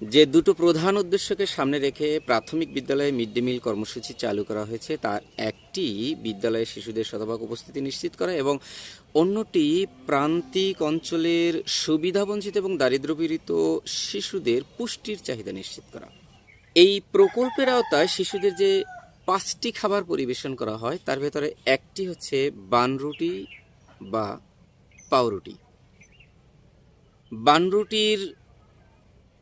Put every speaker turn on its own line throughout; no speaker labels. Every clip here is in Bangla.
যে দুটো প্রধান উদ্দেশ্যকে সামনে রেখে প্রাথমিক বিদ্যালয়ে মিড ডে মিল কর্মসূচি চালু করা হয়েছে, তার একটি বিদ্যালয়ে শিশুদের শতভাগ উপস্থিতি নিশ্চিত করা এবং অন্যটি প্রান্তিক অঞ্চলের সুবিধাবঞ্চিত এবং দারিদ্র্যপীড়িত শিশুদের পুষ্টির চাহিদা নিশ্চিত করা। এই প্রকল্পের আওতায় শিশুদের যে 5টি খাবার পরিবেশন করা হয় তার ভেতরে একটি হচ্ছে বানরুটি বা পাউরুটি। বানরুটির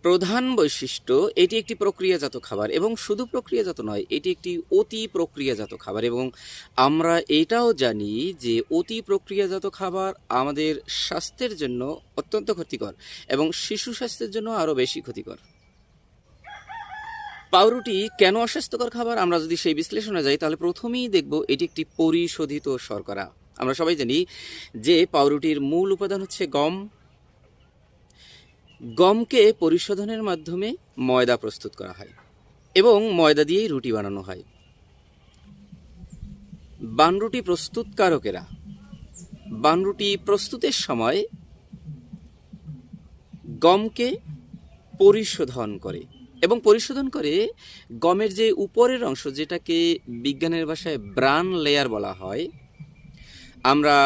প্রধান বৈশিষ্ট্য এটি একটি প্রক্রিয়াজাত খাবার এবং শুধু প্রক্রিয়াজাত নয়, এটি একটি অতি প্রক্রিয়াজাত খাবার এবং আমরা এটাও জানি যে অতি প্রক্রিয়াজাত খাবার আমাদের স্বাস্থ্যের জন্য অত্যন্ত ক্ষতিকর এবং শিশু স্বাস্থ্যের জন্য আরও বেশি ক্ষতিকর। পাউরুটি কেন অস্বাস্থ্যকর খাবার, আমরা যদি সেই বিশ্লেষণে যাই তাহলে প্রথমেই দেখব এটি একটি পরিশোধিত শর্করা। আমরা সবাই জানি যে পাউরুটির মূল উপাদান হচ্ছে গম। গমকে পরিশোধনের মাধ্যমে ময়দা প্রস্তুত করা হয় এবং ময়দা দিয়েই রুটি বানানো হয়। বানরুটি প্রস্তুতকারকেরা বানরুটি প্রস্তুতের সময় গমকে পরিশোধন করে এবং পরিশোধন করে গমের যে উপরের অংশ, যেটাকে বিজ্ঞানের ভাষায় ব্রান লেয়ার বলা হয়, আমরা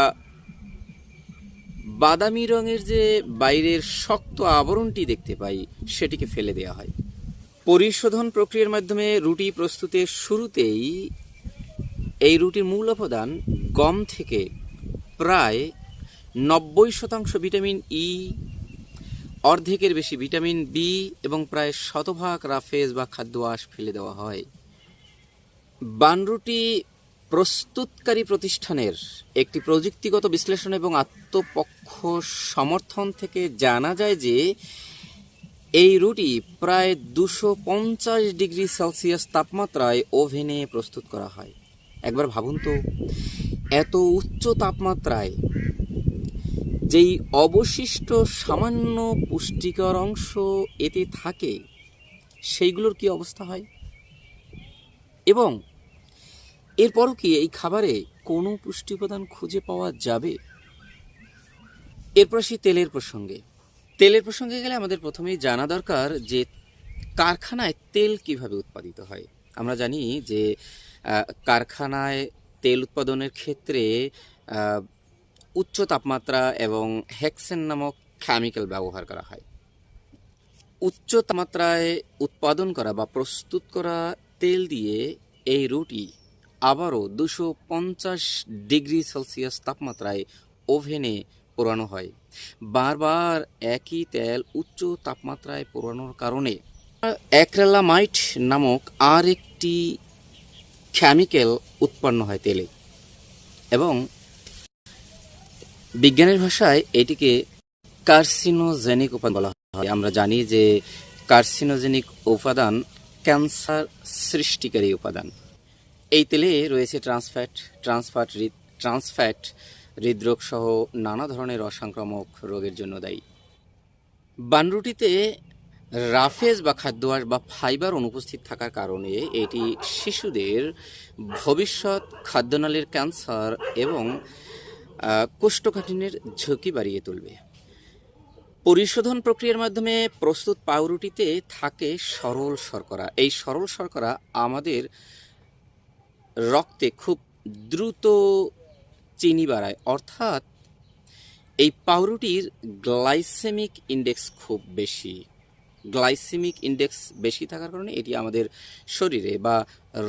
বাদামি রঙের যে বাইরের শক্ত আবরণটি দেখতে পাই সেটিকে ফেলে দেওয়া হয়। পরিশোধন প্রক্রিয়ার মাধ্যমে রুটি প্রস্তুতের শুরুতেই এই রুটির মূল উপাদান গম থেকে প্রায় 90% ভিটামিন ই, অর্ধেকের বেশি ভিটামিন বি এবং প্রায় 100% রাফেজ বা খাদ্য আঁশ ফেলে দেওয়া হয়। বানরুটি প্রস্তুতকারী প্রতিষ্ঠানের একটি প্রযুক্তিগত বিশ্লেষণ এবং আত্মপক্ষ সমর্থন থেকে জানা যায় যে এই রুটি প্রায় 250 ডিগ্রি সেলসিয়াস তাপমাত্রায় ওভেনে প্রস্তুত করা হয়। একবার ভাবুন তো, এত উচ্চ তাপমাত্রায় যেই অবশিষ্ট সামান্য পুষ্টিকর অংশ এতে থাকে সেইগুলোর কি অবস্থা হয়, এবং এরপরও কি এই খাবারে কোনো পুষ্টি উপাদান খুঁজে পাওয়া যাবে? এরপর সেই তেলের প্রসঙ্গে গেলে আমাদের প্রথমেই জানা দরকার যে কারখানায় তেল কিভাবে উৎপাদিত হয়। আমরা জানি যে কারখানায় তেল উৎপাদনের ক্ষেত্রে উচ্চ তাপমাত্রা এবং হেক্সেন নামক কেমিক্যাল ব্যবহার করা হয়। উচ্চ তাপমাত্রায় উৎপাদন করা বা প্রস্তুত করা তেল দিয়ে এই রুটি আবারও 250 ডিগ্রি সেলসিয়াস তাপমাত্রায় ওভেনে পোড়ানো হয়। বারবার একই তেল উচ্চ তাপমাত্রায় পোড়ানোর কারণে অ্যাক্রেলামাইড নামক আর একটি কেমিক্যাল উৎপন্ন হয় তেলে, এবং বিজ্ঞানের ভাষায় এটিকে কার্সিনোজেনিক উপাদান বলা হয়। আমরা জানি যে কার্সিনোজেনিক উপাদান ক্যান্সার সৃষ্টিকারী উপাদান। এই তেলে রয়েছে ট্রান্সফ্যাট হৃদরোগ সহ নানা ধরনের অসংক্রামক রোগের জন্য দায়ী। বানরুটিতে রাফেজ বা খাদ্য আঁশ বা ফাইবার অনুপস্থিত থাকার কারণে এটি শিশুদের ভবিষ্যৎ খাদ্যনালীর ক্যান্সার এবং কোষ্ঠকাঠিন্যের ঝুঁকি বাড়িয়ে তুলবে। পরিশোধন প্রক্রিয়ার মাধ্যমে প্রস্তুত পাউরুটিতে থাকে সরল শর্করা। এই সরল শর্করা আমাদের রক্তে খুব দ্রুত চিনি বাড়ায়, অর্থাৎ এই পাউরুটির গ্লাইসেমিক ইন্ডেক্স খুব বেশি। গ্লাইসেমিক ইন্ডেক্স বেশি থাকার কারণে এটি আমাদের শরীরে বা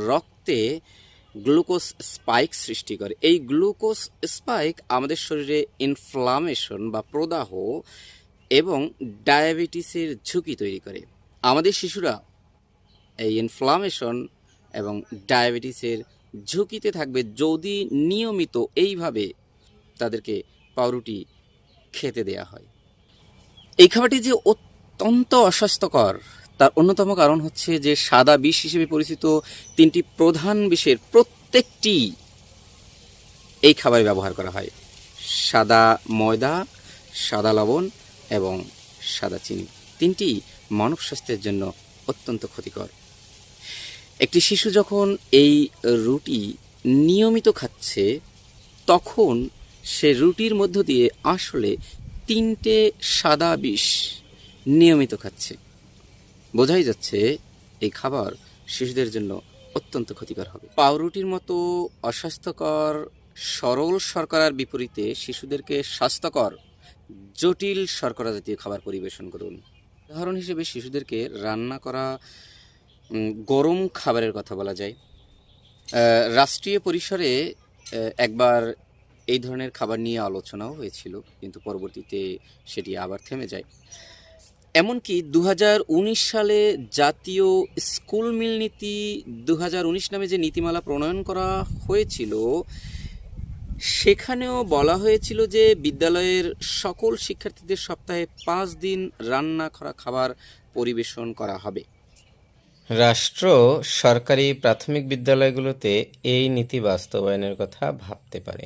রক্তে গ্লুকোজ স্পাইক সৃষ্টি করে। এই গ্লুকোজ স্পাইক আমাদের শরীরে ইনফ্লামেশন বা প্রদাহ এবং ডায়াবেটিসের ঝুঁকি তৈরি করে। আমাদের শিশুরা এই ইনফ্লামেশন এবং ডায়াবেটিসের ঝুঁকিতে থাকবে যদি নিয়মিত এইভাবে তাদেরকে পাউরুটি খেতে দেয়া হয়। এই খাবারটি যে অত্যন্ত অস্বাস্থ্যকর তার অন্যতম কারণ হচ্ছে যে সাদা বিষ হিসেবে পরিচিত 3টি প্রধান বিষের প্রত্যেকটি এই খাবারে ব্যবহার করা হয়: সাদা ময়দা, সাদা লবণ এবং সাদা চিনি। 3টি মানব স্বাস্থ্যের জন্য অত্যন্ত ক্ষতিকর। একটি শিশু যখন এই রুটি নিয়মিত খাচ্ছে তখন সে রুটির মধ্য দিয়ে আসলে 3টে সাদা বিষ নিয়মিত খাচ্ছে। বোঝাই যাচ্ছে এই খাবার শিশুদের জন্য অত্যন্ত ক্ষতিকর হবে। পাউরুটির মতো অস্বাস্থ্যকর সরল শর্করার বিপরীতে শিশুদেরকে স্বাস্থ্যকর জটিল শর্করা জাতীয় খাবার পরিবেশন করুন। উদাহরণ হিসেবে শিশুদেরকে রান্না করা গরম খাবারের কথা বলা যায়। রাষ্ট্রীয় পরিসরে একবার এই ধরনের খাবার নিয়ে আলোচনাও হয়েছিল, কিন্তু পরবর্তীতে সেটি আবার থেমে যায়। এমনকি 2019 সালে জাতীয় স্কুল মিল নীতি 2019 নামে যে নীতিমালা প্রণয়ন করা হয়েছিল, সেখানেও বলা হয়েছিল যে বিদ্যালয়ের সকল শিক্ষার্থীদের সপ্তাহে 5 দিন রান্না করা খাবার পরিবেশন করা হবে।
রাষ্ট্র সরকারি প্রাথমিক বিদ্যালয়গুলোতে এই নীতি বাস্তবায়নের কথা ভাবতে পারে।